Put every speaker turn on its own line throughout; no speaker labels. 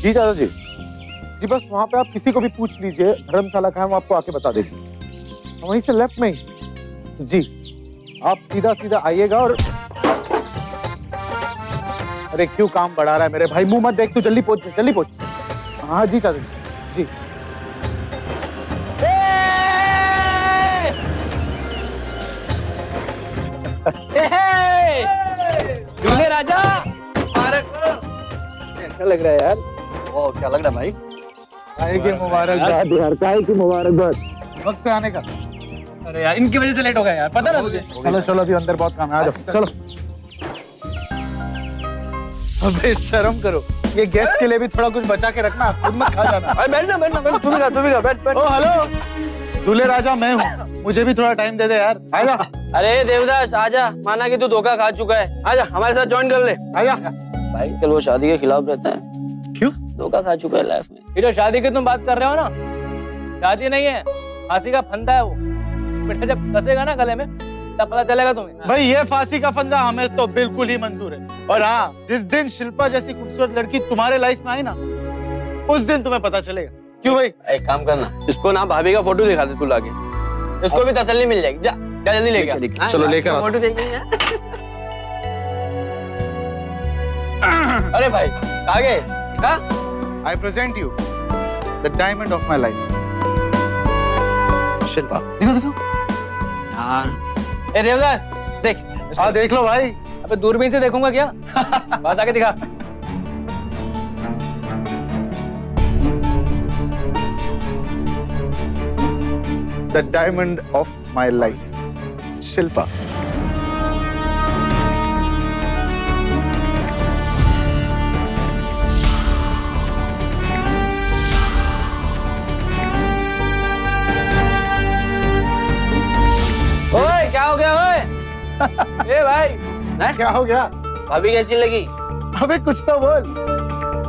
जी दादा जी। जी बस वहाँ पे आप किसी को भी पूछ लीजिए धर्मशाला कहाँ है, वो आपको आके बता देगी। वहीं से लेफ्ट में ही। जी आप सीधा सीधा आइएगा और अरे क्यों काम बढ़ा रहा है मेरे भाई, मुंह मत देख, तू जल्दी पहुंच जल्दी पहुंच। हाँ जी दादा जी।
दूल्हे राजा
कैसा लग रहा है यार?
ओ क्या लग रहा है भाई?
काहे की मुबारकबाद यार, काहे की मुबारकबाद। वक्त पे आने का।
अरे यार इनकी वजह से लेट हो गया यार, पता ना तुझे।
चलो चलो अभी अंदर बहुत काम है, आ जाओ चलो। अबे शर्म करो, ये गेस्ट के लिए भी थोड़ा कुछ बचा के रखना, खुद मत खा जाना।
अरे बैठ, तू भी खा, बैठ।
ओ हेलो, दूल्हे राजा मैं हूँ, मुझे भी थोड़ा टाइम दे दे यार, आजा।
अरे देवदास आजा, माना कि तू धोखा खा चुका है, आजा हमारे साथ ज्वाइन कर ले।
आजा।
भाई कल वो शादी के खिलाफ रहता है।
क्यों?
धोखा खा चुका है लाइफ में।
ये जो शादी की तुम बात कर रहे हो ना, शादी नहीं है, फांसी का फंदा है वो। बेटा जब कसेगा ना गले में तब पता चलेगा तुम्हें।
भाई ये फांसी का फंदा हमें तो बिल्कुल ही मंजूर है। और हाँ, जिस दिन शिल्पा जैसी खूबसूरत लड़की तुम्हारे लाइफ में आई ना, उस दिन तुम्हें पता चलेगा। क्यों भाई?
एक काम करना, इसको ना भाभी का फोटो दिखा दे तू लाके, इसको भी तसल्ली मिल जाएगी। जा जा जल्दी लेके आ।
चलो लेकर
फोटो देखेंगे। अरे भाई आगे का
I present you the diamond of my life. Shilpa.
देखो यार। ए देवदास देख।
हाँ देख लो भाई।
अबे दूरबीन से देखूंगा क्या? बस आगे दिखा।
The diamond of my life. Shilpa.
ओए क्या हो गया ओए? ए भाई
क्या हो गया?
भाभी कैसी लगी?
अबे कुछ तो बोल।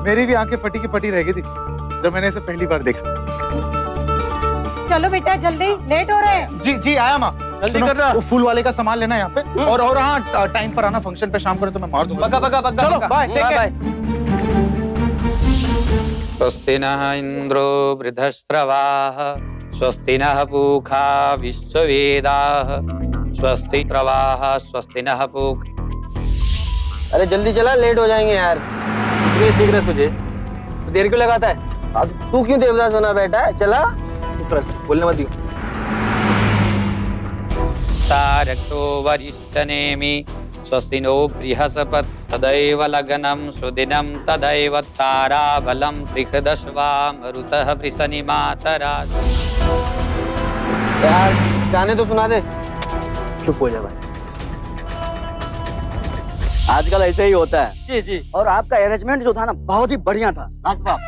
मेरी भी आंखें फटी की फटी रह गई थी जब मैंने इसे पहली बार देखा।
चलो बेटा जल्दी, लेट हो रहे हैं।
जी जी आया माँ।
जल्दी करना।
वो फूल वाले का सामान लेना है यहाँ पे। और हाँ टाइम पर आना, फंक्शन पे शाम को तो मैं मार दूंगा।
पक्का
चलो बाय, टेक केयर।
स्वस्ति नः इंद्रो वृद्धश्रवाः स्वस्ति नः पूषा विश्ववेदाः स्वस्ति प्रवाः स्वस्ति नः पूषा।
अरे जल्दी चला, लेट हो जाएंगे यार।
ये दिख रहा है तुझे तो देर क्यों लगाता है?
अब तू क्यों देवदास बना बैठा है? चला
बोलने मत दियो।
तारक्तो वरिष्ठनेमि स्वस्ति नो बृहस्पति तदैव लग्नं सुदिनं तदैव ताराबलं त्रिकदशवां मरुतः वृषनिमातरा।
यार गाने तो सुना दे।
चुप हो जा भाई।
आजकल ऐसे ही होता है।
जी जी।
और आपका अरेंजमेंट जो था ना बहुत ही बढ़िया था, लाजवाब।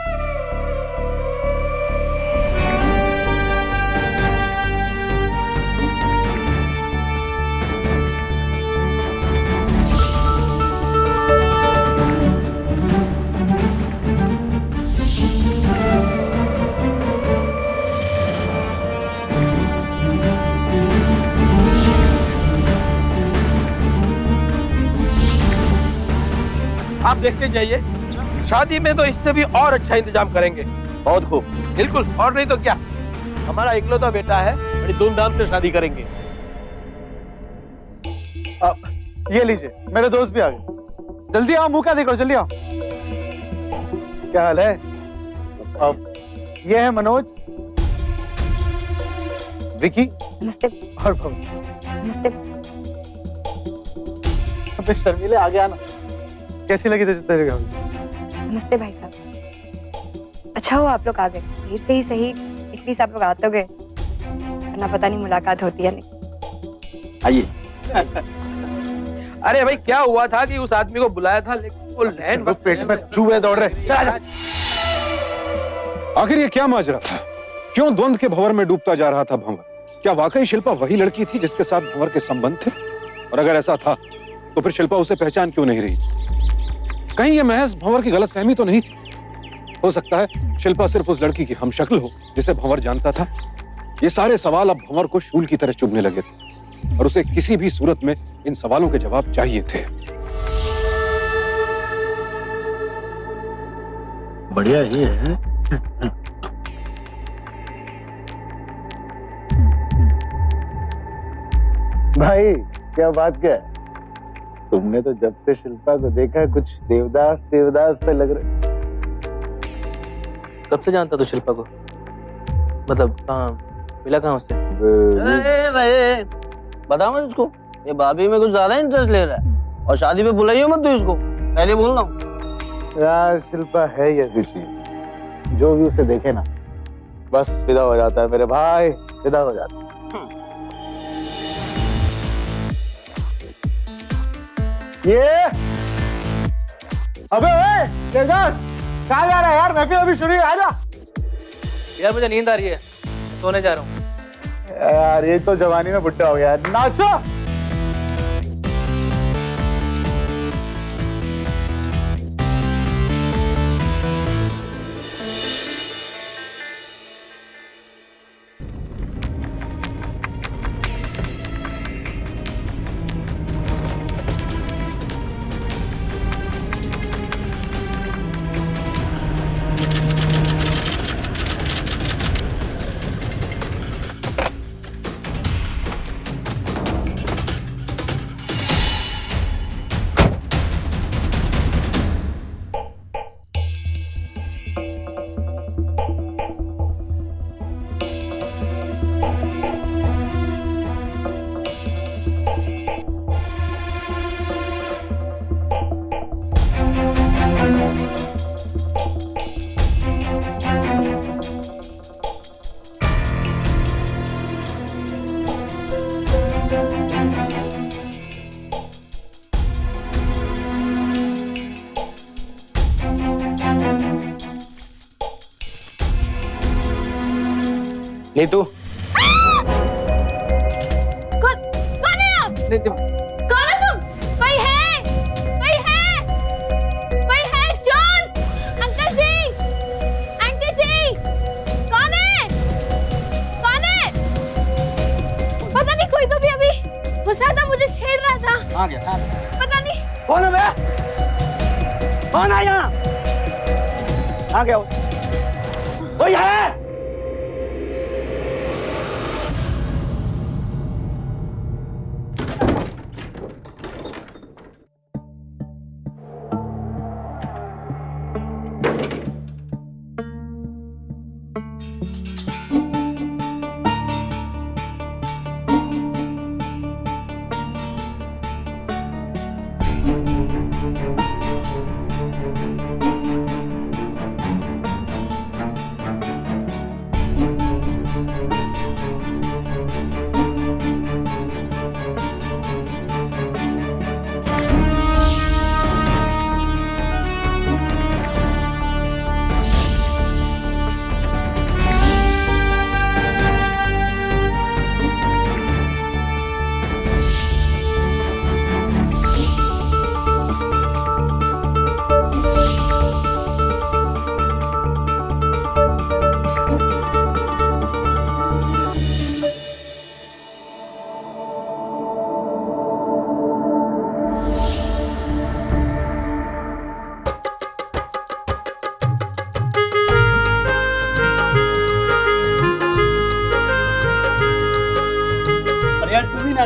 आप देखते जाइए, शादी में तो इससे भी और अच्छा इंतजाम करेंगे।
बहुत खूब।
बिल्कुल, और नहीं तो क्या, हमारा इकलौता बेटा है, बड़ी धूमधाम से शादी करेंगे।
ये लीजिए, मेरे दोस्त भी आ गए। जल्दी आओ, मुंह क्या देख रहे हो, जल्दी आओ। क्या हाल है? अब ये है मनोज, विकी
नमस्ते।
और भवन।
नमस्ते।
अबे शर्मिले आगे आना। कैसी लगी तेरे घर?
नमस्ते भाई साहब। अच्छा हुआ आप लोग आ गए, देर से ही सही एटलीस्ट आप लोग आ तो गए, वरना पता नहीं मुलाकात होती है नहीं।
आइए।
अरे भाई क्या हुआ था कि उस आदमी को बुलाया था लेकिन वो लैंड
वो पेट में चूहे दौड़ रहे।
आखिर ये क्या माजरा था? क्यों द्वंद के भंवर में डूबता जा रहा था भंवर? क्या वाकई शिल्पा वही लड़की थी जिसके साथ भंवर के संबंध थे? और अगर ऐसा था तो फिर शिल्पा उसे पहचान क्यों नहीं रही? कहीं ये महज भंवर की गलतफहमी तो नहीं थी? हो सकता है शिल्पा सिर्फ उस लड़की की हमशक्ल हो जिसे भंवर जानता था। ये सारे सवाल अब भंवर को शूल की तरह चुभने लगे थे और उसे किसी भी सूरत में इन सवालों के जवाब चाहिए थे।
बढ़िया ही है।
भाई क्या बात क्या है? तुमने तो जब से शिल्पा को देखा है कुछ देवदास देवदास से लग रहे।
कब से जानता तू शिल्पा को? मतलब कहाँ मिला, कहाँ उससे? बताओ मत उसको, ये भाभी में कुछ ज्यादा इंटरेस्ट ले रहा है। और शादी पे बुलाइयो मत तू इसको, पहले बोल रहा हूँ।
यार शिल्पा है ही ऐसी चीज, जो भी उसे देखे ना बस फिदा हो जाता है मेरे भाई, फिदा हो जाता है। ये अबे ओए देवदास कहाँ जा रहा है यार? महफिल अभी शुरू है, आजा।
यार मुझे नींद आ रही है, सोने जा रहा हूँ।
यार ये तो जवानी में बुढ़ा हो गया, नाचो।
नीतू,
कौन है आप? कौन है तुम? कोई है? कोई है? कोई है? जॉन, अंकल जी, आंटी जी, कौन है? कौन है? पता नहीं, कोई तो भी अभी घुसा था, मुझे छेड़ रहा था।
आ गया।
पता नहीं
कौन है बे? कौन है यहाँ? आ गया। कोई है?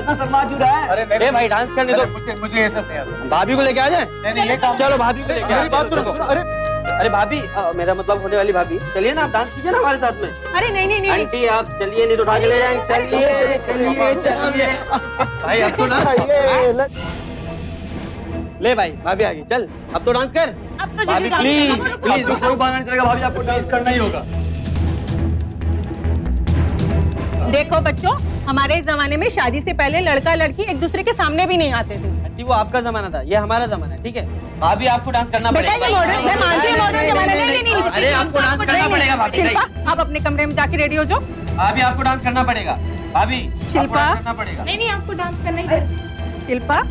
शर्मा क्यों रहा है?
अरे भाई डांस करने दो।
मुझे ये सब नहीं आता।
भाभी को लेके आ जाए।
नहीं ये काम।
चलो भाभी को लेके आ।
मेरी बात सुनो। अरे
अरे भाभी, मेरा मतलब होने वाली भाभी, चलिए ना आप डांस कीजिए ना हमारे साथ में।
अरे नहीं नहीं नहीं
आंटी आप चलिए, नहीं तो उठा के ले जाएंगे। चलिए चलिए चलिए भाई, अब तो डांस ले भाई, भाभी आ गई, चल अब तो डांस कर।
अब तो
भाभी प्लीज प्लीज, कोई बहाना नहीं चलेगा, भाभी आपको डांस करना ही होगा।
देखो बच्चों, हमारे जमाने में शादी से पहले लड़का लड़की एक दूसरे के सामने भी नहीं आते थे।
आंटी वो आपका जमाना था, ये हमारा जमाना है, ठीक है? भाभी आपको डांस करना
बेटा
पड़ेगा।
ये मॉडर्न, मैं मानती हूँ मॉडर्न जमाना। नहीं नहीं नहीं,
अरे आपको डांस करना पड़ेगा भाभी।
शिल्पा आप अपने कमरे में जाके रेडी हो जाओ।
भाभी आपको डांस करना पड़ेगा। भाभी
शिल्पा
करना पड़ेगा।
नहीं नहीं, आपको डांस करना ही पड़ेगा।
शिल्पा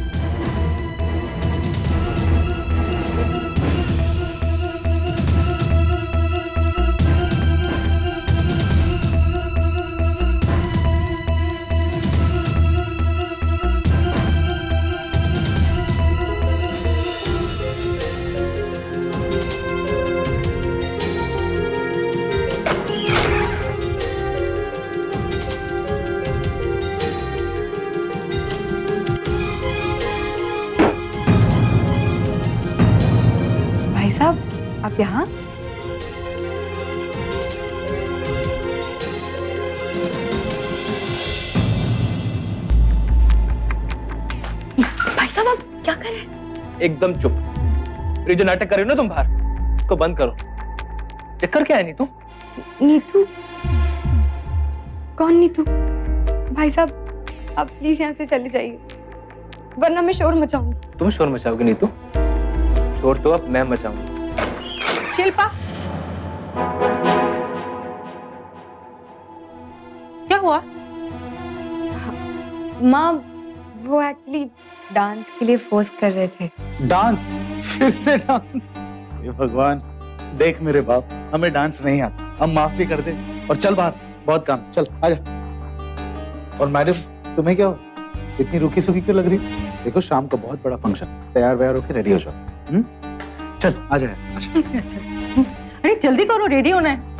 भाई साहब आप क्या कर रहे हैं?
एकदम चुप। ये जो नाटक कर रहे हो ना तुम बाहर, इसको बंद करो। चक्कर क्या है नीतू?
नीतू? कौन नीतू? भाई साहब आप प्लीज यहाँ से चले जाइए, वरना मैं शोर मचाऊंगी।
तुम शोर मचाओगे नीतू? शोर तो अब मैं मचाऊंगा।
शिल्पा, क्या हुआ?
माँ वो एक्चुअली डांस के लिए फोर्स कर रहे थे।
डांस? फिर से डांस? ये भगवान, देख मेरे बाप, हमें डांस नहीं आता, हम माफ भी कर दे और चल बाहर, बहुत काम, चल आजा। और मैडम तुम्हें क्या हो, इतनी रुकी सुखी क्यों लग रही? देखो शाम को बहुत बड़ा फंक्शन, तैयार व्यार होकर रेडी हो जाओ। चल आ जाए।
अरे जल्दी करो, रेडी होना है।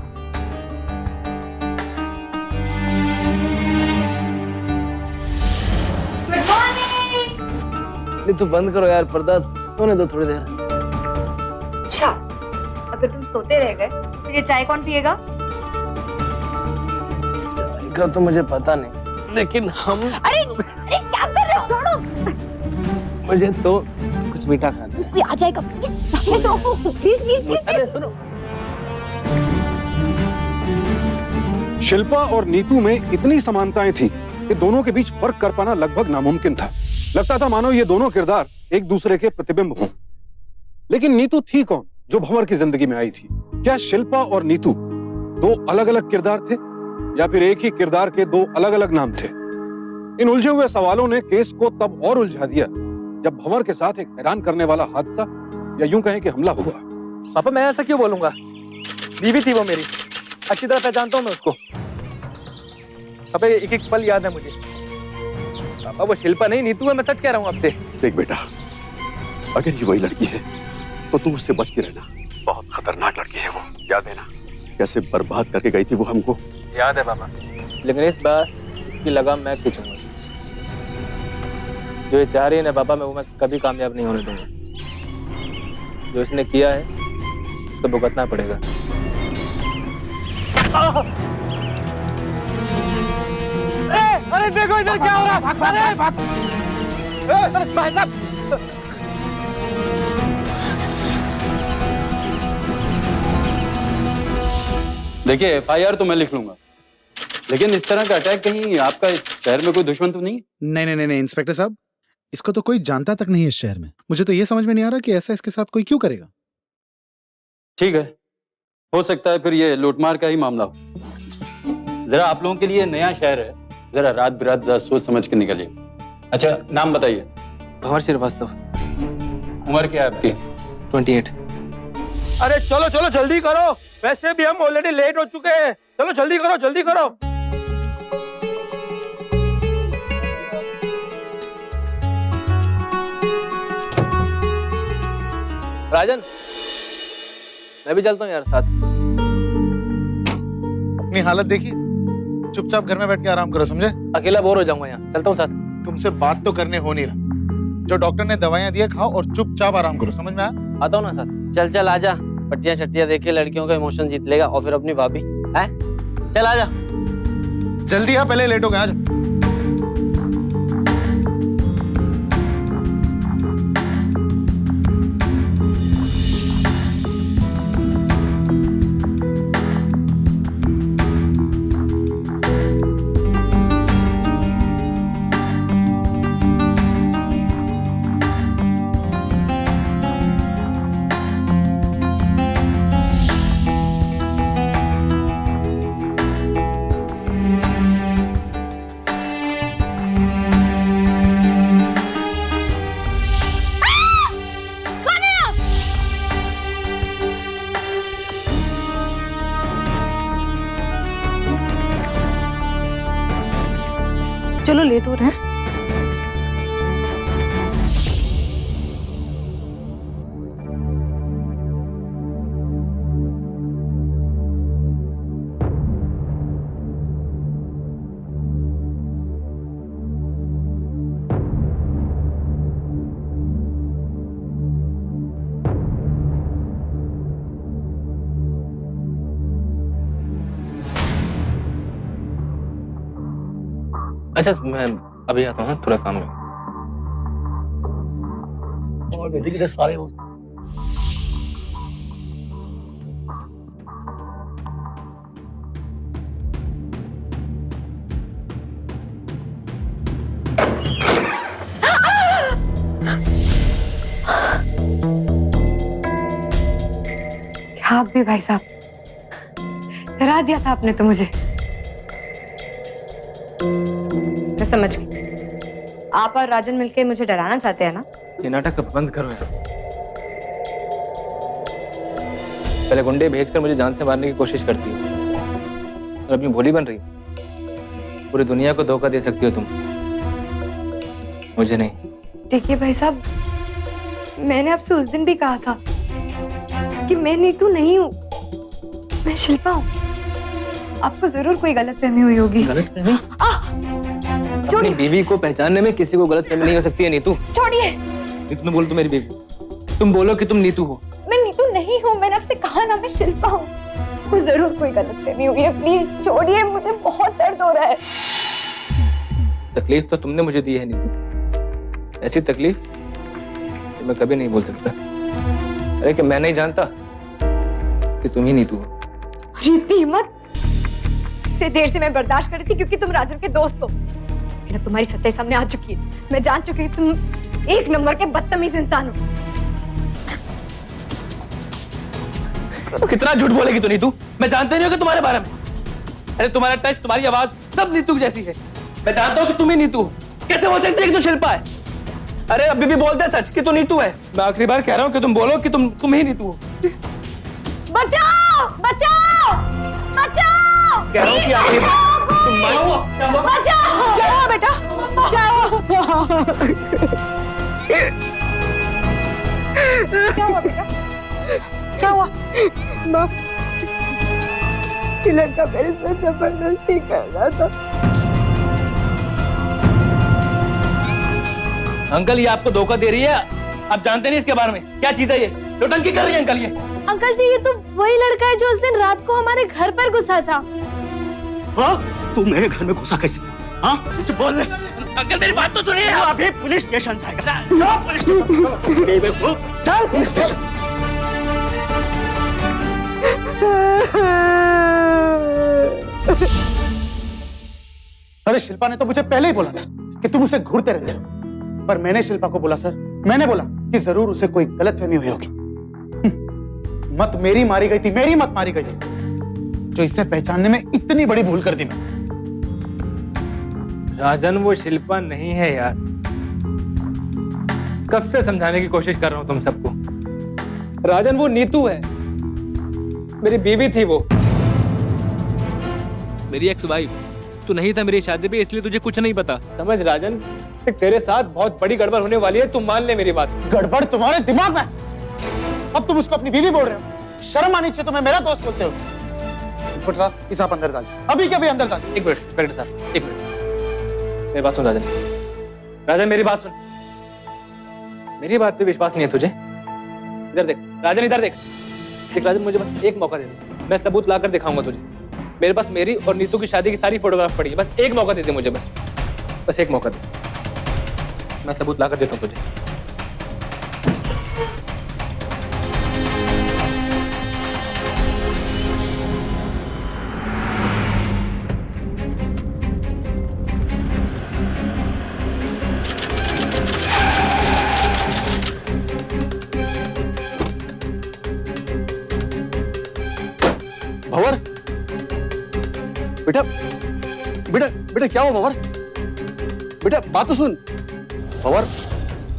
नीतू बंद करो यार, पर्दा सोने दो थोड़ी देर।
अच्छा, अगर तुम सोते रह गए फिर ये चाय कौन पिएगा?
का तो मुझे पता नहीं, लेकिन हम
अरे क्या कर रहे हो? छोड़ो।
मुझे तो कुछ मीठा खाना है।
कोई आ जाएगा, प्लीज तो प्लीज प्लीज।
अरे सुनो,
शिल्पा और नीतू में इतनी समानताएं थी कि दोनों के बीच फर्क कर पाना लगभग नामुमकिन था। लगता था मानो ये दोनों किरदार एक दूसरे के प्रतिबिंब हों। लेकिन नीतू थी कौन जो भंवर की जिंदगी में आई थी? क्या शिल्पा और नीतू दो अलग अलग किरदार थे, या फिर एक ही किरदार के दो अलग अलग नाम थे? इन उलझे हुए सवालों ने केस को तब और उलझा दिया जब भंवर के साथ एक हैरान करने वाला हादसा, या यूं कहें कि हमला हुआ।
पापा मैं ऐसा क्यों बोलूंगा? बीवी थी वो मेरी, अच्छी तरह पहचानता हूँ मैं उसको। पापा एक एक पल याद है मुझे। पापा वो शिल्पा नहीं नीतू है, मैं सच कह रहा हूँ आपसे।
देख बेटा, अगर ये वही लड़की है तो तू उससे बच के रहना। बहुत खतरनाक लड़की है वो, याद है ना कैसे बर्बाद करके गई थी वो हमको?
याद है पापा, लेकिन इस बार इसकी लगाम मैं खींचूंगा। जो ये चाह रही है ना पापा, मैं कभी कामयाब नहीं होने दूंगा। जो इसने किया है तो भुगतना पड़ेगा। अरे देखो इधर क्या हो रहा है? अरे भाई साहब,
देखिए एफआईआर तो मैं लिख लूंगा, लेकिन इस तरह का अटैक कहीं आपका इस शहर में कोई दुश्मन तो नहीं है?
नहीं इंस्पेक्टर साहब, इसको तो कोई जानता तक नहीं है इस शहर में। मुझे तो ये समझ में नहीं आ रहा कि ऐसा इसके साथ कोई क्यों करेगा।
ठीक है, हो सकता है फिर ये लूटमार का ही मामला हो। जरा आप लोगों के लिए नया शहर है, जरा रात बिरात जरा सोच समझ के निकलिए। अच्छा नाम बताइए।
भंवर श्रीवास्तव।
उम्र क्या है आपकी?
28।
अरे चलो चलो जल्दी करो, वैसे भी हम ऑलरेडी लेट हो चुके हैं। चलो जल्दी करो जल्दी करो।
राजन, मैं भी चलता हूँ यार साथ।
अपनी हालत देखिए, चुपचाप घर में बैठ के आराम करो, समझे?
अकेला बोर हो जाऊंगा यहाँ, चलता हूँ साथ।
तुमसे बात तो करने हो नहीं रहा। जो डॉक्टर ने दवाइयां दिया खाओ और चुपचाप आराम करो, समझ में आया?
आता हूँ ना साथ।
चल चल आजा, पट्टियां छट्टियां देख के लड़कियों का इमोशन जीत लेगा और फिर अपनी भाभी है। चल आजा
जल्दी आ, पहले लेट हो गया। आजा।
चलो लेट हो रहा है।
अच्छा मैं अभी आता हूँ, थोड़ा काम है।
और बेटे किधर सारे हो
आप भी भाई साहब, डरा दिया था आपने तो मुझे। मैं समझ गई, आप और राजन मिलके मुझे डराना चाहते हैं ना?
ये नाटक बंद करो यार। पहले गुंडे भेजकर मुझे जान से मारने की कोशिश करती हो और अपनी भोली बन रही हो। पूरी दुनिया को धोखा दे सकती हो तुम, मुझे नहीं।
देखिए भाई साहब, मैंने आपसे उस दिन भी कहा था कि मैं नीतू नहीं हूँ, मैं शिल्पा हूँ। आपको जरूर कोई गलतफहमी हुई होगी।
गलतफहमी? अपनी
छोड़िए,
बीवी को पहचानने में किसी को गलतफहमी नहीं हो सकती है नीतू।
छोड़िए।
तुम बोलो, तुम मेरी बीवी, तुम बोलो कि तुम नीतू हो।
मैं नीतू नहीं हूँ, मैंने आपसे कहा ना मैं शिल्पा हूँ। आपको जरूर कोई गलतफहमी हुई है, प्लीज छोड़िए, मुझे बहुत दर्द हो रहा है।
तकलीफ तो तुमने मुझे दी है नीतू, ऐसी तकलीफ कि मैं कभी नहीं बोल सकता। अरे कि मैं नहीं जानता कि तुम ही नीतू हो।
अरे मत, इतने देर से मैं बर्दाश्त कर रही थी क्योंकि तुम राजन के दोस्त हो। लेकिन अब तुम्हारी सच्चाई सामने आ चुकी है। मैं जान चुकी हूँ तुम एक नंबर के बदतमीज इंसान हो।
कितना झूठ बोलेगी तू नीतू? मैं जानते नहीं हो कि तुम्हारे बारे में। अरे तुम्हारा टच, तुम्हारी आवाज सब नीतू जैसी है। मैं जानता हूँ कि तुम ही नीतू हो। कैसे हो सकती है कि तू शिल्पा है? अरे अभी भी बोलते हैं सच कि तू नीतू है। मैं आखिरी बार कह रहा हूँ कि तुम बोलो कि तुम ही नीतू हो।
बचाओ बचाओ बचाओ!
कह रहा हूँ कि आखिरी तुम
बचाओ!
क्या हुआ बेटा? क्या हुआ? क्या हुआ बेटा? क्या हुआ?
ये लड़का मेरे से जबरदस्ती कर रहा था।
अंकल, ये आपको धोखा दे रही है। आप जानते नहीं इसके बारे में। क्या चीज है ये? नौटंकी कर रही है अंकल ये।
अंकल जी, ये तो वही लड़का है जो उस दिन रात को हमारे घर पर घुसा था।
हाँ? तू मेरे घर में घुसा कैसे? हाँ? कुछ बोल ले।
अंकल मेरी बात तो सुनिए।
अभी पुलिस स्टेशन जाएगा। चल पुलिस स्टेशन। चल पुलिस स्टेशन।
अरे शिल्पा ने तो मुझे पहले ही बोला था कि तुम उसे घूरते रहते हो, पर मैंने शिल्पा को बोला सर, मैंने बोला कि जरूर उसे कोई गलतफहमी हुई होगी। मत मेरी मारी गई थी, मेरी मत मारी गई थी, जो इसे पहचानने में इतनी बड़ी भूल कर दी मैं।
राजन, वो शिल्पा नहीं है यार। कब से समझाने की कोशिश कर रहा हूं तुम सबको। राजन वो नीतू है, मेरी बीवी थी वो, मेरी एक्स वाइफ। तू नहीं था मेरी शादी पे, इसलिए तुझे कुछ नहीं पता। समझ राजन, तेरे साथ बहुत बड़ी गड़बड़ होने वाली है। तुम मान ले मेरी बात।
गड़बड़ तुम्हारे दिमाग में। अब तुम उसको अपनी बीवी बोल रहे हो। शर्म आनी चाहिए तुम्हें मेरा दोस्त बोलते हो। इंस्पेक्टर साहब, इसे आप अंदर डालिए, अभी के अभी अंदर डालिए।
एक मिनट इंस्पेक्टर साहब, एक मिनट, मेरी बात सुन राजन। राजन मेरी बात सुन। मेरी बात पे विश्वास नहीं है तुझे? इधर देख राजन, इधर देख। देख राजन, मुझे बस एक मौका दे दे, मैं सबूत लाकर दिखाऊंगा तुझे। मेरे पास मेरी और नीतू की शादी की सारी फोटोग्राफ पड़ी है। बस एक मौका दे दे मुझे, बस एक मौका दे। मैं सबूत लाकर देता हूँ तुझे।
भंवर, बेटा बेटा बेटा क्या हुआ भंवर? बेटा बात तो सुन। भंवर,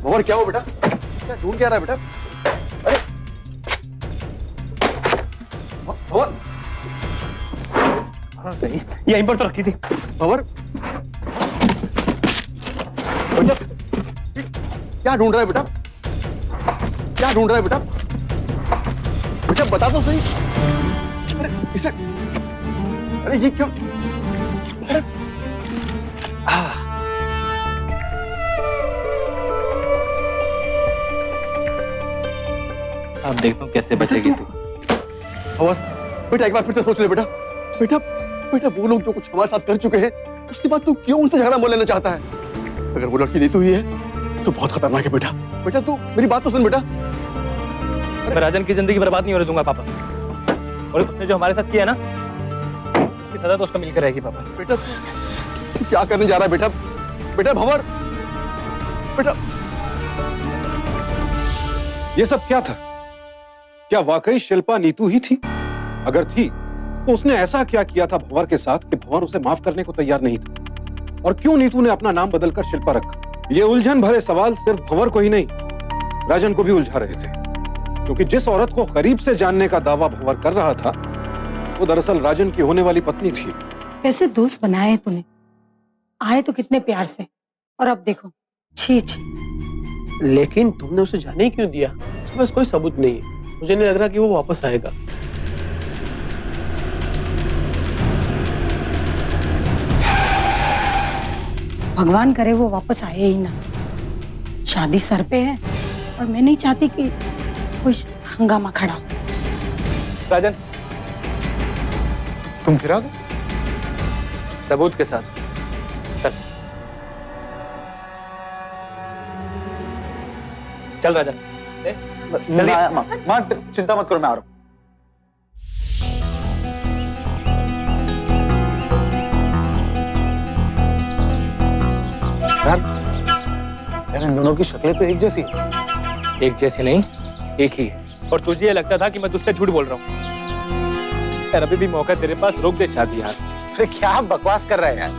भंवर क्या हुआ बेटा? क्या ढूंढ क्या रहा है बेटा? अरे भंवर,
यहीं पर तो रखी थी।
भंवर बेटा, क्या ढूंढ रहा है बेटा? क्या ढूंढ रहा है बेटा? बेटा बता तो सही। अरे इसे, अरे ये क्यों? अरे
अब देखता हूँ कैसे बचेगी तू।
और बेटा एक बार फिर से सोच ले बेटा। बेटा बेटा वो लोग जो कुछ हमारे साथ कर चुके हैं उसके बाद तू क्यों उनसे झगड़ा मोल लेना चाहता है? अगर वो लड़की नीतू ही है तो बहुत खतरनाक है बेटा। बेटा तू मेरी बात तो सुन बेटा।
मैं राजन की जिंदगी बर्बाद नहीं होने दूंगा पापा, और उसने जो हमारे साथ किया ना, उसकी सजा तो उसको मिलकर रहेगी पापा।
बेटा तू क्या करने जा रहा है बेटा? बेटा भंवर, बेटा
ये सब क्या था? क्या वाकई शिल्पा नीतू ही थी? अगर थी तो उसने ऐसा क्या किया था भंवर के साथ कि भंवर उसे माफ करने को तैयार नहीं था? और क्यों नीतू ने अपना नाम बदलकर शिल्पा रखा? ये उलझन भरे सवाल सिर्फ भंवर को ही नहीं, राजन को भी उलझा रहे थे, क्योंकि जिस औरत को करीब से जानने का दावा भंवर कर रहा था वो दरअसल राजन की होने वाली पत्नी थी।
कैसे दोस्त बनाए तूने, आए तो कितने प्यार से, और अब देखो छी छी।
लेकिन तुमने उसे जाने ही क्यों दिया? उसके पास कोई सबूत नहीं है, मुझे नहीं लग रहा कि वो वापस आएगा।
भगवान करे वो वापस आए ही ना। शादी सर पे है और मैं नहीं चाहती कि कुछ हंगामा खड़ा हो।
राजन,
तुम फिर आ गए?
सबूत के साथ। चल चल राजन,
मां चिंता मत करो, मैं आ रहा हूं। यार इन दोनों की शक्लें तो एक जैसी है।
एक जैसी नहीं, एक ही है। और तुझे ये लगता था कि मैं तुझसे झूठ बोल रहा हूँ? यार अभी भी मौका तेरे पास, रोक दे शादी यार।
अरे क्या बकवास कर रहा है यार?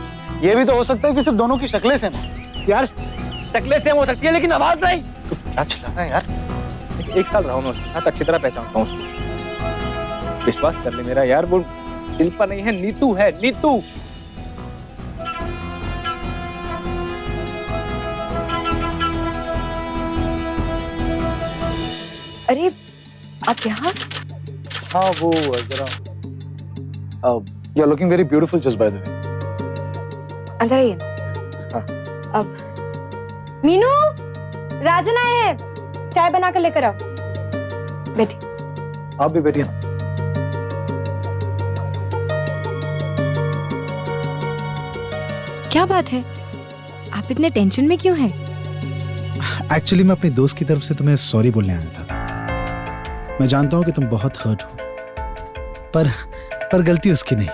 ये भी तो हो सकता है कि सिर्फ दोनों की शक्लें सेम है।
यार शक्लें सेम हो सकती है लेकिन आवाज नहीं।
तो क्या चला रहा है यार?
एक साल रहा हूँ मैं उसके साथ, अच्छी तरह पहचानता हूँ उसको। विश्वास कर ले मेरा यार, वो शिल्पा नहीं है, नीतू है, नीतू।
अरे आप यहाँ?
हाँ वो जरा you are looking very beautiful just by the way.
अंदर आइए।
हाँ।
अब मीनू, राजन आए हैं, चाय बनाकर लेकर आओ। बैठी।
आप भी बैठिए ना।
क्या बात है, आप इतने टेंशन में क्यों हैं?
एक्चुअली मैं अपनी दोस्त की तरफ से तुम्हें सॉरी बोलने आया था। मैं जानता हूं कि तुम बहुत हर्ट हो, पर गलती उसकी नहीं।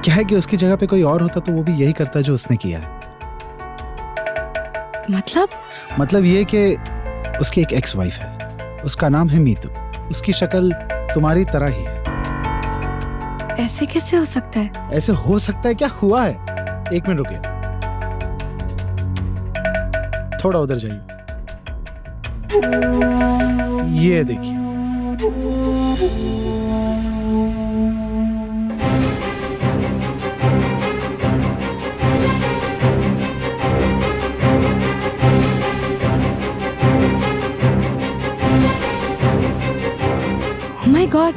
क्या है कि उसकी जगह पे कोई और होता तो वो भी यही करता जो उसने किया है। मतलब ये कि उसकी एक एक्स वाइफ है, उसका नाम है मीतू, उसकी शक्ल तुम्हारी तरह ही है।
ऐसे कैसे हो सकता है?
ऐसे हो सकता है क्या? हुआ है। एक मिनट रुकिए, थोड़ा उधर जाइए, ये देखिए।
Oh my God!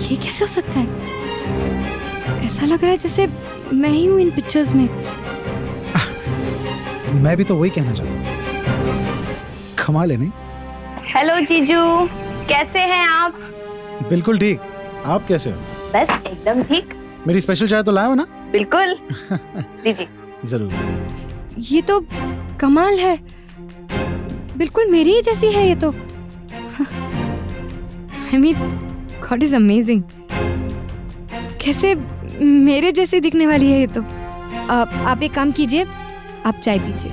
ये कैसे हो सकता है? ऐसा लग रहा है जैसे मैं ही हूं इन पिक्चर्स में।
मैं भी तो वही कहना चाहता हूँ। कमाल है नहीं?
हेलो जीजू, कैसे हैं आप?
बिल्कुल ठीक। आप कैसे हो?
बस एकदम ठीक।
मेरी स्पेशल चाय तो लाए हो ना?
बिल्कुल। लीजिए।
जरूर।
ये तो कमाल है, बिल्कुल मेरी ही जैसी है ये तो। I mean, God is amazing। कैसे मेरे जैसी दिखने वाली है ये तो। आप एक काम कीजिए, आप चाय पीजिए।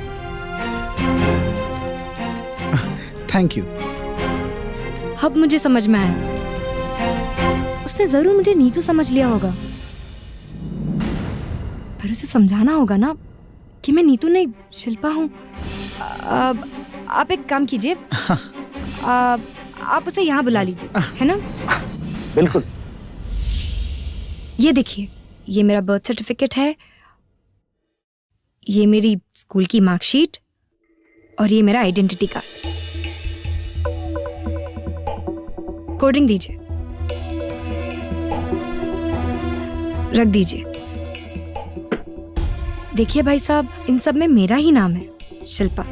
Thank you.
अब मुझे समझ में आया, उसने जरूर मुझे नीतू समझ लिया होगा, पर उसे समझाना होगा ना कि मैं नीतू नहीं शिल्पा हूँ। आप एक काम कीजिए, आप उसे यहाँ बुला लीजिए, है ना?
बिल्कुल।
ये देखिए, ये मेरा बर्थ सर्टिफिकेट है, ये मेरी स्कूल की मार्कशीट और ये मेरा आइडेंटिटी कार्ड। कोल्ड ड्रिंक दीजिए, रख दीजिए। देखिए भाई साहब, इन सब में मेरा ही नाम है, शिल्पा।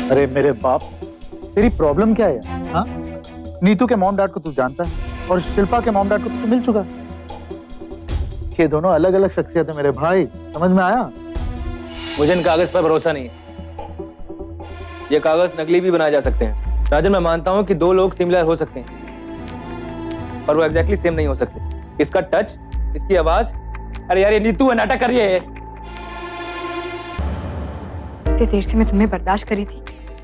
अरे मेरे बाप, तेरी प्रॉब्लम क्या है? हाँ, नीतू के मॉम डैड को तू जानता है और शिल्पा के मॉम डैड को तू मिल चुका है। ये दोनों अलग अलग शख्सियत है मेरे भाई, समझ में आया?
मुझे इन कागज पर भरोसा नहीं है। ये कागज नकली भी बनाए जा सकते हैं। राजन, मैं मानता हूँ कि दो लोग सिमिलर हो सकते हैं, पर वो एग्जैक्टली सेम नहीं हो सकते। इसका टच, इसकी आवाज, अरे यार ये नीतू है, नाटक कर रही है।
इतनी देर से मैं तुम्हें बर्दाश्त करी थी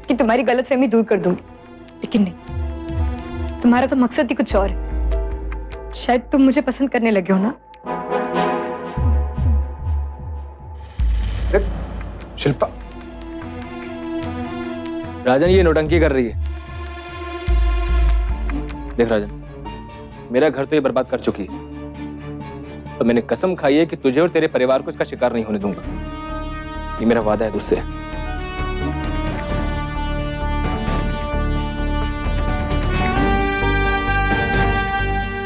कि तुम्हारी गलतफहमी दूर कर दूंगी, लेकिन नहीं, तुम्हारा तो मकसद ही कुछ और है। शायद तुम मुझे पसंद करने लगे हो ना?
शिल्पा,
राजन ये नौटंकी कर रही है। देख राजन, मेरा घर तो ये बर्बाद कर चुकी है, तो मैंने कसम खाई है कि तुझे और तेरे परिवार को इसका शिकार नहीं होने दूंगा। ये मेरा वादा है तुझसे।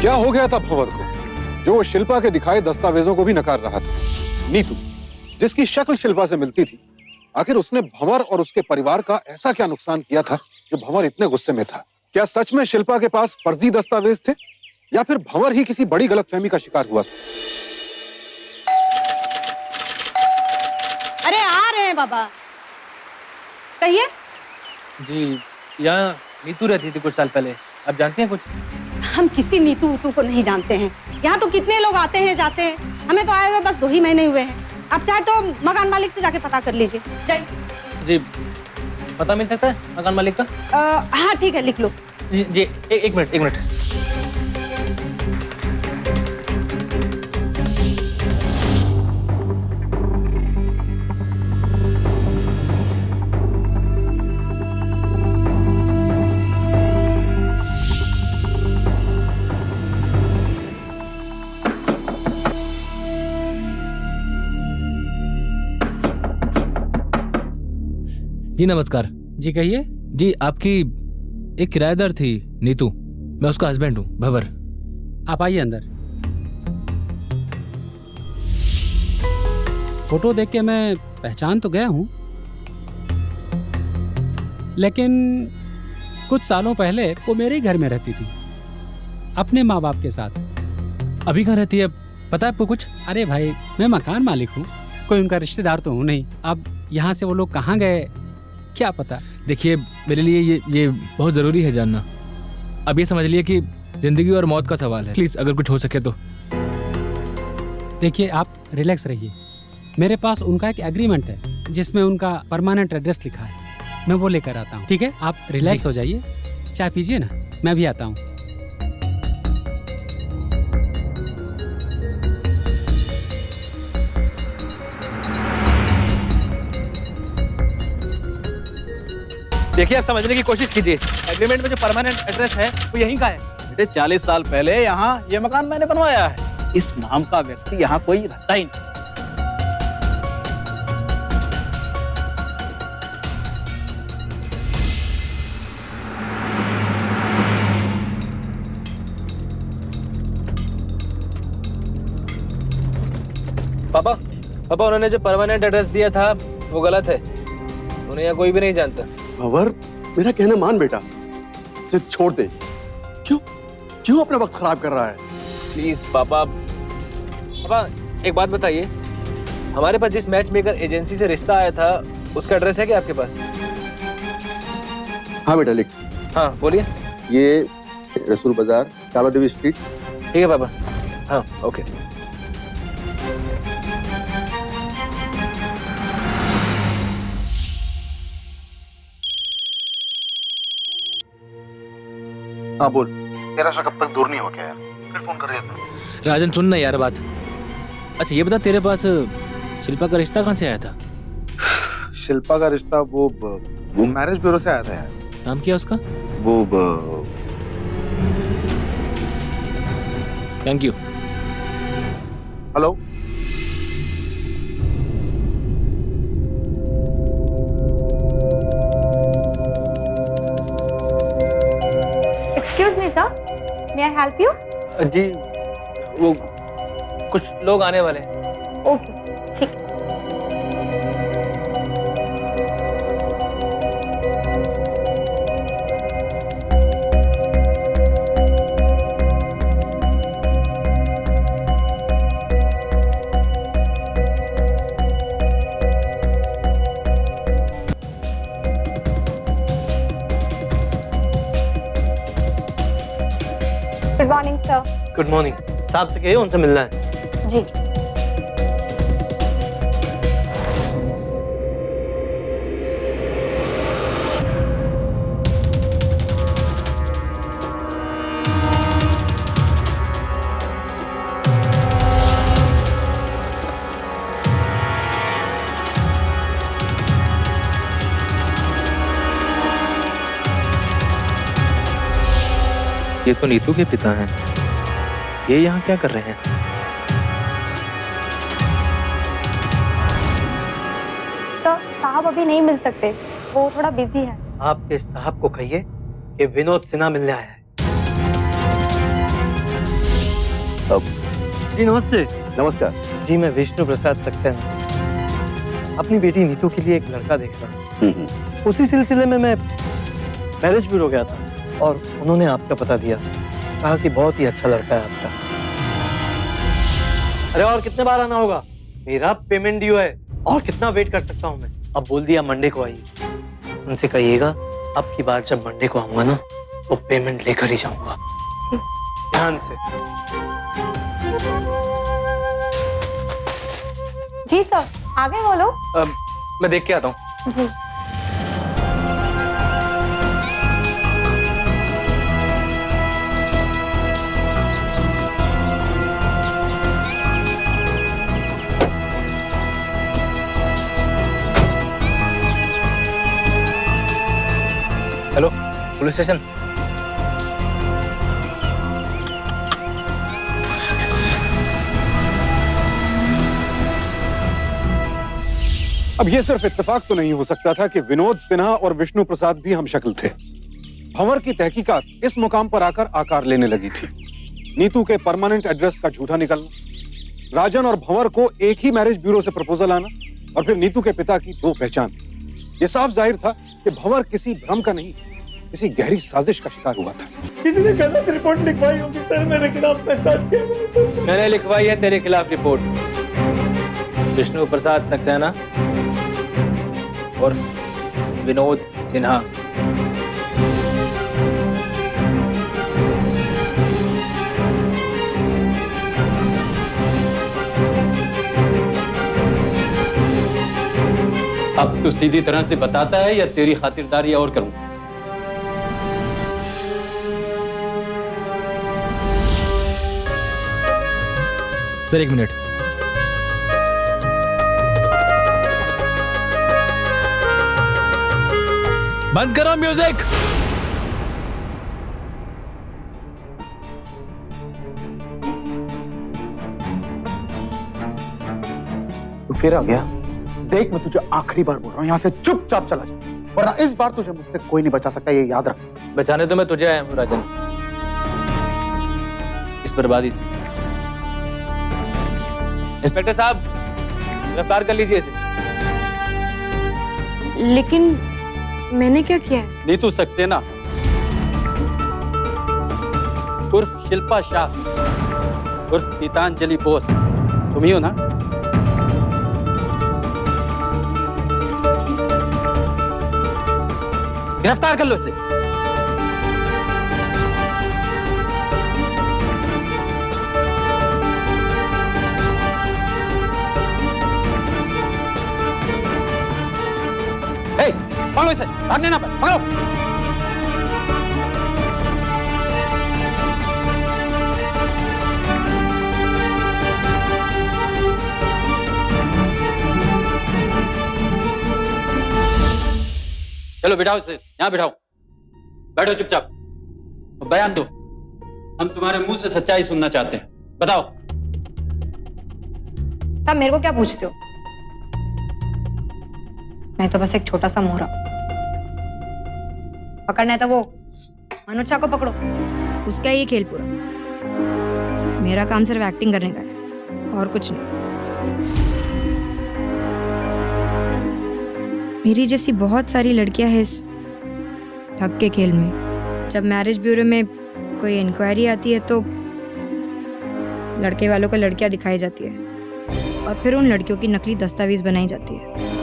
क्या हो गया था भंवर को जो वो शिल्पा के दिखाए दस्तावेजों को भी नकार रहा था? नीतू, जिसकी शक्ल शिल्पा से मिलती थी, आखिर उसने भंवर और उसके परिवार का ऐसा क्या नुकसान किया था जो भंवर इतने गुस्से में था? क्या सच में शिल्पा के पास फर्जी दस्तावेज थे या फिर भंवर ही किसी बड़ी गलतफहमी का शिकार हुआ था?
अरे आ रहे हैं बाबा, कहिए।
जी, यहाँ नीतू रहती थी कुछ साल पहले। आप जानती हैं कुछ?
हम किसी नीतू उतू को नहीं जानते हैं। यहाँ तो कितने लोग आते हैं जाते हैं, हमें तो आए हुए बस 2 ही महीने हुए हैं। आप चाहे तो मकान मालिक से जाके पता कर लीजिए।
जी, पता मिल सकता है मकान मालिक का?
हाँ ठीक है, लिख लो।
जी जी, एक मिनट।
जी नमस्कार।
जी कहिए।
जी, आपकी एक किराएदार थी नीतू, मैं उसका हस्बैंड हूँ भंवर।
आप आइए अंदर। फोटो देख के मैं पहचान तो गया हूँ, लेकिन कुछ सालों पहले वो मेरे ही घर में रहती थी, अपने माँ बाप के साथ।
अभी कहाँ रहती है, पता है आपको कुछ?
अरे भाई, मैं मकान मालिक हूँ, कोई उनका रिश्तेदार तो हूँ नहीं। अब यहाँ से वो लोग कहाँ गए क्या पता।
देखिए, मेरे लिए ये बहुत ज़रूरी है जानना। अब ये समझ लिए कि जिंदगी और मौत का सवाल है। प्लीज़ अगर कुछ हो सके तो।
देखिए, आप रिलैक्स रहिए। मेरे पास उनका एक एग्रीमेंट है जिसमें उनका परमानेंट एड्रेस लिखा है, मैं वो लेकर आता हूँ। ठीक है, आप रिलैक्स हो जाइए, चाय पीजिए ना, मैं भी आता हूँ। देखिए, आप समझने की कोशिश कीजिए। एग्रीमेंट में जो परमानेंट एड्रेस है वो यहीं का है।
बेटे 40 साल पहले यहाँ ये मकान मैंने बनवाया है। इस नाम का व्यक्ति यहाँ कोई रहता ही नहीं।
पापा, उन्होंने जो परमानेंट एड्रेस दिया था वो गलत है। उन्हें यहाँ कोई भी नहीं जानता।
भंवर, मेरा कहना मान बेटा, इसे छोड़ दे। क्यों अपना वक्त खराब कर रहा है?
प्लीज पापा, एक बात बताइए, हमारे पास जिस मैच मेकर एजेंसी से रिश्ता आया था उसका एड्रेस है क्या आपके पास?
हाँ बेटा, लिख।
हाँ बोलिए।
ये रसूल बाजार, काला देवी स्ट्रीट।
ठीक है पापा। हाँ ओके।
हाँ बोल, तेरा शक अब तक दूर नहीं हो गया यार, फिर फोन कर रहे थे।
राजन सुन ना यार बात। अच्छा ये बता, तेरे पास शिल्पा का रिश्ता कहाँ से आया था?
शिल्पा का रिश्ता वो मैरिज ब्यूरो से आया था यार।
नाम क्या उसका?
वो
thank you.
Hello,
excuse me sir, may I help you?
जी, वो कुछ लोग आने वाले हैं।
ओके, ठीक। Good morning sir.
Good morning. साहब से कहिए उनसे मिलना है।
जी।
ये तो नीतू के पिता हैं। ये यहाँ क्या कर रहे हैं?
तो साहब अभी नहीं मिल सकते, वो थोड़ा बिजी है।
आपके साहब को कहिए कि विनोद सिन्हा मिलने आया है। जी नमस्ते।
नमस्कार।
जी मैं विष्णु प्रसाद सक्सेना अपनी बेटी नीतू के लिए एक लड़का देख रहा हूँ। उसी सिलसिले में मैं मैरिज ब्यूरो गया था और उन्होंने आपका पता दिया, कहा कि बहुत ही अच्छा लड़का है आपका। अरे और कितने बार आना होगा? मेरा पेमेंट ड्यू है और कितना वेट कर सकता हूँ मैं। अब बोल दिया मंडे को आइए। उनसे कहिएगा अब की बार जब मंडे को आऊंगा ना तो पेमेंट लेकर ही जाऊंगा। ध्यान से।
जी सर, आगे वो लोग।
मैं देख के आता हूँ।
जी।
Hello, police station.
अब ये सिर्फ इत्तेफाक तो नहीं हो सकता था कि विनोद सिन्हा और विष्णु प्रसाद भी हम शक्ल थे। भंवर की तहकीकात इस मुकाम पर आकर आकार लेने लगी थी। नीतू के परमानेंट एड्रेस का झूठा निकलना, राजन और भंवर को एक ही मैरिज ब्यूरो से प्रपोजल आना और फिर नीतू के पिता की दो पहचान। ये साफ जाहिर था कि भंवर किसी भ्रम का नहीं, किसी गहरी साजिश का शिकार हुआ था।
किसी ने गलत रिपोर्ट लिखवाई होगी सर मेरे खिलाफ। मैं सच कह रहा हूं सर।
मैंने लिखवाई है तेरे खिलाफ रिपोर्ट। विष्णु प्रसाद सक्सेना और विनोद सिन्हा।
अब तू सीधी तरह से बताता है या तेरी खातिरदारी और करूं?
सर एक मिनट। बंद करो म्यूजिक।
तू फिर आ गया। देख मैं तुझे आखिरी बार बोल रहा हूँ, यहाँ से चुपचाप चला जा, वरना इस बार तुझे मुझसे कोई नहीं बचा सकता, ये याद रख।
बचाने तो मैं तुझे आया हूँ राजन, इस बर्बादी से। इंस्पेक्टर साहब, गिरफ्तार कर लीजिए इसे।
लेकिन मैंने क्या किया है?
नीतू सक्सेना उर्फ शिल्पा शाह उर्फ गीतांजलि बोस, तुम ही हो ना? गिरफ्तार कर लो इसे। पकड़ो इसे, भागने ना पाए, पकड़ो। चलो बिठाओ इसे, यहाँ बिठाओ। बैठो चुपचाप, बयान दो। हम तुम्हारे मुंह से सच्चाई सुनना चाहते हैं, बताओ।
साहब मेरे को क्या पूछते हो? मैं तो बस एक छोटा सा मोहरा। पकड़ना है तो वो मनोज शाह को पकड़ो, उसका ये खेल पूरा। मेरा काम सिर्फ एक्टिंग करने का है और कुछ नहीं। मेरी जैसी बहुत सारी लड़कियां हैं इस ठग के खेल में। जब मैरिज ब्यूरो में कोई इंक्वायरी आती है तो लड़के वालों को लड़कियां दिखाई जाती है और फिर उन लड़कियों की नकली दस्तावेज बनाई जाती है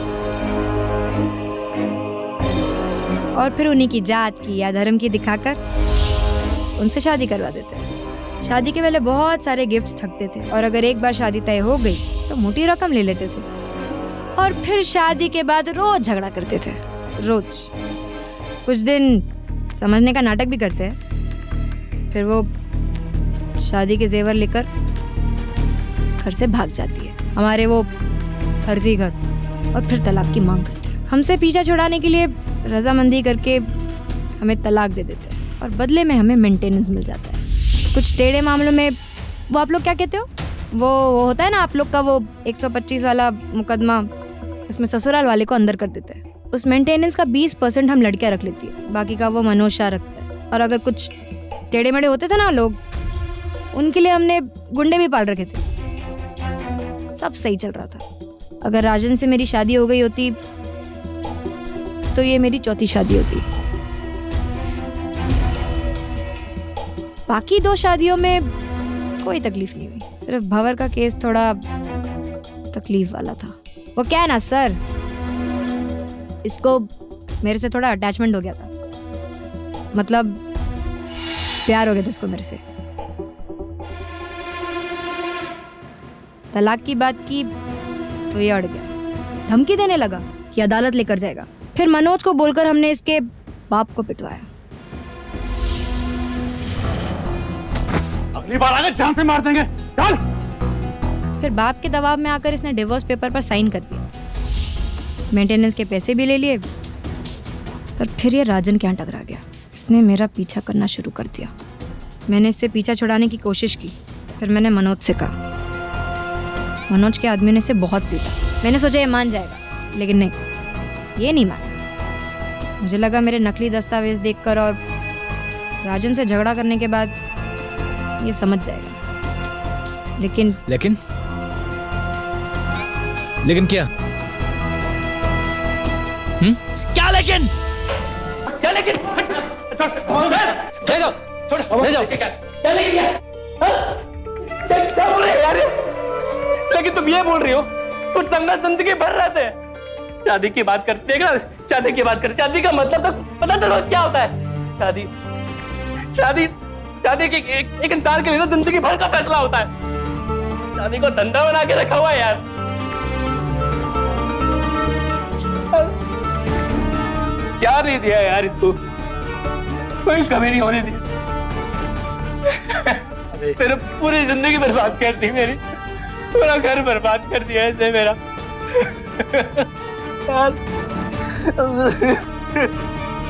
और फिर उन्हीं की जात की या धर्म की दिखाकर उनसे शादी करवा देते हैं। शादी के पहले बहुत सारे गिफ्ट्स थकते थे और अगर एक बार शादी तय हो गई तो मोटी रकम ले लेते थे और फिर शादी के बाद रोज झगड़ा करते थे, रोज। कुछ दिन समझने का नाटक भी करते हैं, फिर वो शादी के जेवर लेकर घर से भाग जाती है, हमारे वो फर्जी घर, और फिर तलाक की मांग करते हैं। हमसे पीछा छुड़ाने के लिए रजामंदी करके हमें तलाक दे देते हैं और बदले में हमें मेंटेनेंस मिल जाता है। कुछ टेढ़े मामलों में वो आप लोग क्या कहते हो, वो होता है ना आप लोग का वो 125 वाला मुकदमा, उसमें ससुराल वाले को अंदर कर देते हैं। उस मेंटेनेंस का 20% हम लड़कियां रख लेती है, बाकी का वो मनोज शाह रखता है। और अगर कुछ टेढ़े मेढ़े होते थे ना लोग, उनके लिए हमने गुंडे भी पाल रखे थे। सब सही चल रहा था। अगर राजन से मेरी शादी हो गई होती तो ये मेरी चौथी शादी होती। बाकी 2 शादियों में कोई तकलीफ नहीं हुई, सिर्फ भंवर का केस थोड़ा तकलीफ वाला था। वो क्या है ना सर, इसको मेरे से थोड़ा अटैचमेंट हो गया था, मतलब प्यार हो गया था इसको मेरे से। तलाक की बात की तो ये अड़ गया, धमकी देने लगा कि अदालत लेकर जाएगा। फिर मनोज को बोलकर हमने इसके बाप को पिटवाया।
अगली बार आगे जान से मार देंगे, चल।
फिर बाप के दबाव में आकर इसने डिवोर्स पेपर पर साइन कर दिया, मेंटेनेंस के पैसे भी ले लिए। पर फिर ये राजन के यहाँ टकरा गया, इसने मेरा पीछा करना शुरू कर दिया। मैंने इससे पीछा छुड़ाने की कोशिश की, फिर मैंने मनोज से कहा। मनोज के आदमी ने इसे बहुत पीटा। मैंने सोचा ये मान जाएगा, लेकिन नहीं, ये नहीं माना। मुझे लगा मेरे नकली दस्तावेज देखकर और राजन से झगड़ा करने के बाद ये समझ जाएगा, लेकिन
क्या? क्या लेकिन?
क्या लेकिन? ले जाओ, छोड़, ले जाओ। क्या लेकिन क्या? क्या बोल रहे हो यार? लेकिन तुम ये बोल रही हो कुछ संघर्ष जिंदगी भर रहते हैं। शादी की बात करते, देख ना, शादी की बात कर। शादी का मतलब तो पता तो क्या होता है? शादी शादी शादी की एक इंसान के लिए तो जिंदगी भर का फैसला होता है। शादी को धंधा बना के रखा हुआ है यार। क्या नहीं दिया यार इसको, कोई कमी नहीं होने दी। मेरी पूरी जिंदगी बर्बाद कर दी, मेरी पूरा घर बर्बाद कर दिया इसने मेरा।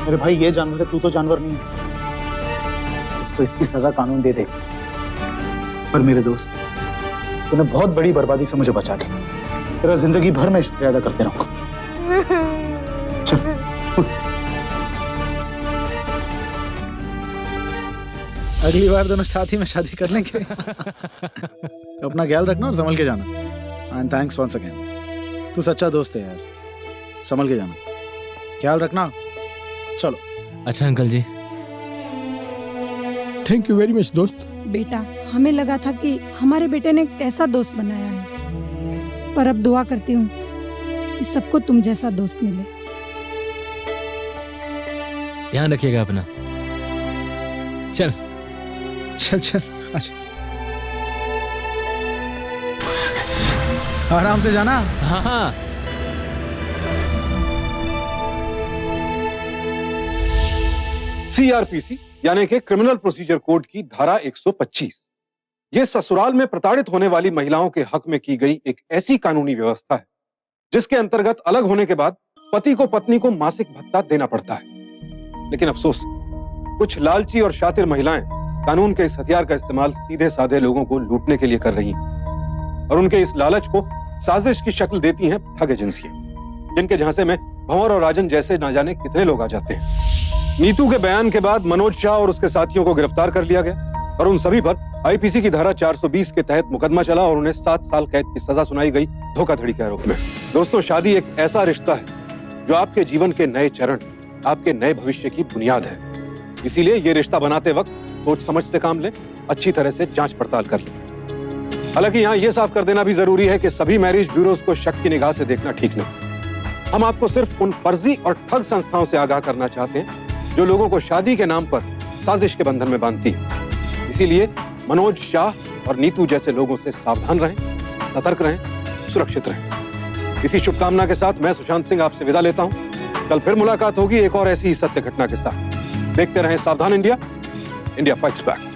मेरे भाई ये जानवर है, तू तो जानवर नहीं है। इसको इसकी सजा कानून दे दे। पर मेरे दोस्त, तूने बहुत बड़ी बर्बादी से मुझे बचा लिया। तेरा जिंदगी भर मैं शुक्रिया अदा करते रहूंगा। चल। अगली बार दोनों साथ ही में शादी कर लेंगे। अपना ख्याल रखना और संभल के जाना। And thanks once again. तू सच्चा दोस्त है यार, संभल के जाना, ख्याल रखना। चलो।
अच्छा uncle ji,
thank you very much दोस्त।
बेटा, हमें लगा था कि हमारे बेटे ने कैसा दोस्त बनाया है, पर अब दुआ करती हूँ कि सबको तुम जैसा दोस्त मिले।
ध्यान रखिएगा अपना। चल
चल चल, अच्छा आराम से जाना।
हाँ हाँ।
सीआरपीसी यानी कि क्रिमिनल प्रोसीजर कोड की धारा 125 ये ससुराल में प्रताड़ित होने वाली महिलाओं के हक में की गई एक ऐसी कानूनी व्यवस्था है जिसके अंतर्गत अलग होने के बाद पति को पत्नी को मासिक भत्ता देना पड़ता है। लेकिन अफसोस, कुछ लालची और शातिर महिलाएं कानून के इस हथियार का इस्तेमाल सीधे साधे लोगों को लूटने के लिए कर रही हैं और उनके इस लालच को साजिश की शक्ल देती हैं ठग एजेंसियां, जिनके झांसे में भंवर और राजन जैसे ना जाने कितने लोग आ जाते हैं। नीतू के बयान के बाद मनोज शाह और उसके साथियों को गिरफ्तार कर लिया गया और उन सभी पर आईपीसी की धारा 420 के तहत मुकदमा चला और उन्हें 7 साल कैद की सजा सुनाई गई धोखाधड़ी के आरोप में। दोस्तों, शादी एक ऐसा रिश्ता है जो आपके जीवन के नए चरण, आपके नए भविष्य की बुनियाद है। इसीलिए ये रिश्ता बनाते वक्त सोच समझ से काम लें, अच्छी तरह से जांच पड़ताल कर लें। हालांकि यहाँ ये साफ कर देना भी जरूरी है कि सभी मैरिज ब्यूरोज को शक की निगाह से देखना ठीक नहीं। हम आपको सिर्फ उन फर्जी और ठग संस्थाओं से आगाह करना चाहते हैं जो लोगों को शादी के नाम पर साजिश के बंधन में बांधती है। इसीलिए मनोज शाह और नीतू जैसे लोगों से सावधान रहें, सतर्क रहें, सुरक्षित रहें। इसी शुभकामना के साथ मैं सुशांत सिंह आपसे विदा लेता हूं। कल फिर मुलाकात होगी एक और ऐसी ही सत्य घटना के साथ। देखते रहें सावधान इंडिया, इंडिया फाइट्स बैक।